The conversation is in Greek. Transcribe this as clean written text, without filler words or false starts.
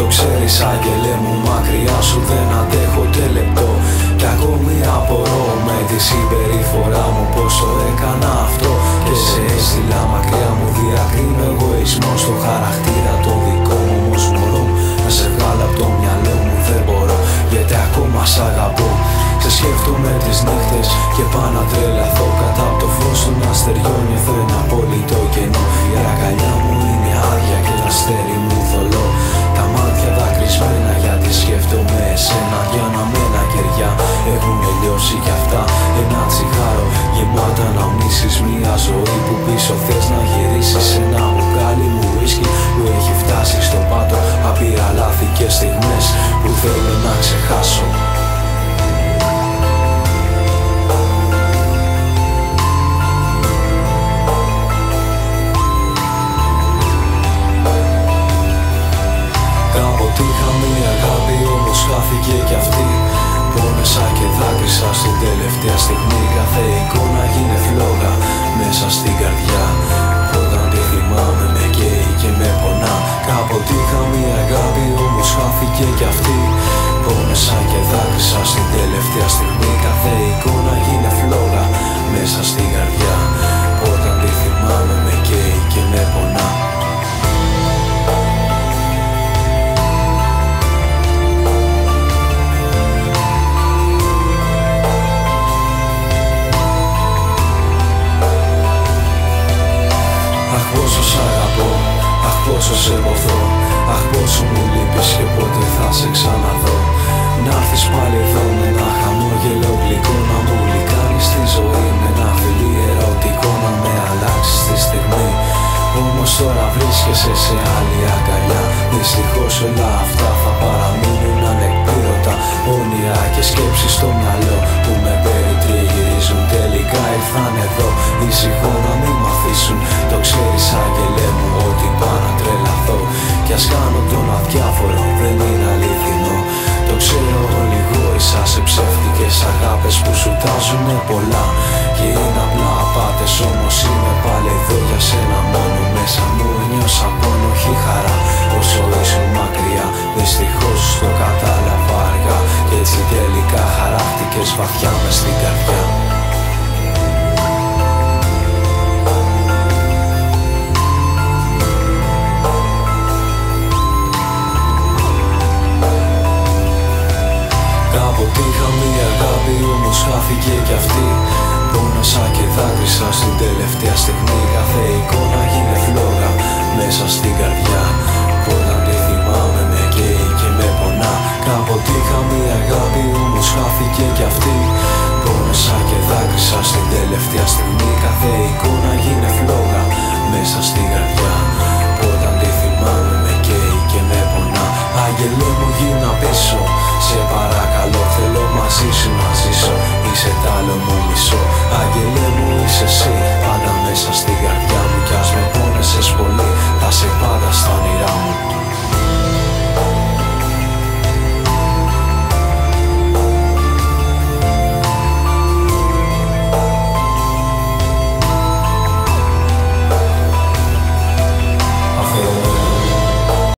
Το ξέρεις άγγελε μου, μακριά σου δεν αντέχω ούτε λεπτό. Κι ακόμη απορώ με τη συμπεριφορά μου πως το έκανα αυτό. Και σε έστειλα μακριά μου, διακρίνω εγωισμό στο χαρακτήρα το δικό μου. Όμως μωρό να σε βγάλω από το μυαλό μου δεν μπορώ, γιατί ακόμα σ' αγαπώ. Σε σκέφτομαι τις νύχτες και πάω να τρελαθώ. Κατά από το φως των αστεριών νιώθω ένα απόλυτο κενό. Η αγκαλιά μου είναι άδεια και το αστέρι μου θολό. Τα μάτια δακρυσμένα γιατί σκέφτομαι εσένα. Για να μένα κεριά έχουν λιώσει κι αυτά. Ένα τσιγάρο γεμάτα να μνήσεις μια ζωή που πίσω θες να γυρίσεις. Ένα μπουκάλι μου ουίσκι που έχει φτάσει στο πάτο. Απείρα λάθη και στιγμές που θέλω να ξεχάσω. Χάθηκε κι αυτή. Πόνεσα και δάκρυσα στην τελευταία στιγμή. Κάθε εικόνα γίνε φλόγα μέσα στην καρδιά. Όταν τη θυμάμαι με καίει και με πονά. Κάποτε είχα μια αγάπη όμως χάθηκε κι αυτή. Πόνεσα και δάκρυσα στην τελευταία στιγμή. Κάθε εικόνα γίνε φλόγα μέσα στην καρδιά. Όταν τη θυμάμαι με καίει και με πονά. Πόσο σ' αγαπώ, αχ πόσο σε ποθώ. Αχ πόσο μου λείπεις και πότε θα σε ξαναδώ. Να'ρθεις πάλι εδώ με ένα χαμόγελο γλυκό. Να μου γλυκάνεις τη ζωή με ένα φιλί ερωτικό. Να με αλλάξεις τη στιγμή. Όμως τώρα βρίσκεσαι σε άλλη αγκαλιά. Δυστυχώς όλα αυτά θα παραμείνουν ανεκπλήρωτα. Όνειρα και σκέψεις στο μυαλό που με περιτριγυρίζουν. Τελικά ήρθαν εδώ, ησυχώ να μην μ' αφήσουν. Το ξέρεις άγγελέ μου ότι πάω να τρελαθώ. Κι ας κάνω τον αδιάφορο δεν είναι αληθινό. Το ξέρω όλοι γόησα σε ψεύτικες αγάπες που σου τάζουνε πολλά. Και είναι απλά απάτες όμως είμαι πάλι εδώ για σένα μόνο. Μέσα μου νιώσα πόνο όχι χαρά όσο ήσουν μακριά. Δυστυχώς το κατάλαβα αργά. Κι έτσι τελικά χαράχτηκες βαθιά μες στην καρδιά. Κάποτε είχα μια αγάπη όμως χάθηκε κι αυτή. Πόνεσα και δάκρυσα στην τελευταία στιγμή. Κάθε εικόνα γίνε φλόγα μέσα στην καρδιά. Που όταν τη θυμάμαι με καίει και με πονά. Κάποτε είχα μια αγάπη όμως χάθηκε κι αυτή. Πόνεσα και δάκρυσα στην τελευταία στιγμή. Κάθε εικόνα γίνε φλόγα μέσα στην καρδιά. Που όταν τη θυμάμαι με καίει και με πονά. Άγγελέ μου γύρνα πίσω, σε παρακαλώ θέλω μαζί σου να ζήσω. Είσαι τ' άλλο μου μισό. Άγγελέ μου είσαι εσύ πάντα μέσα στην καρδιά.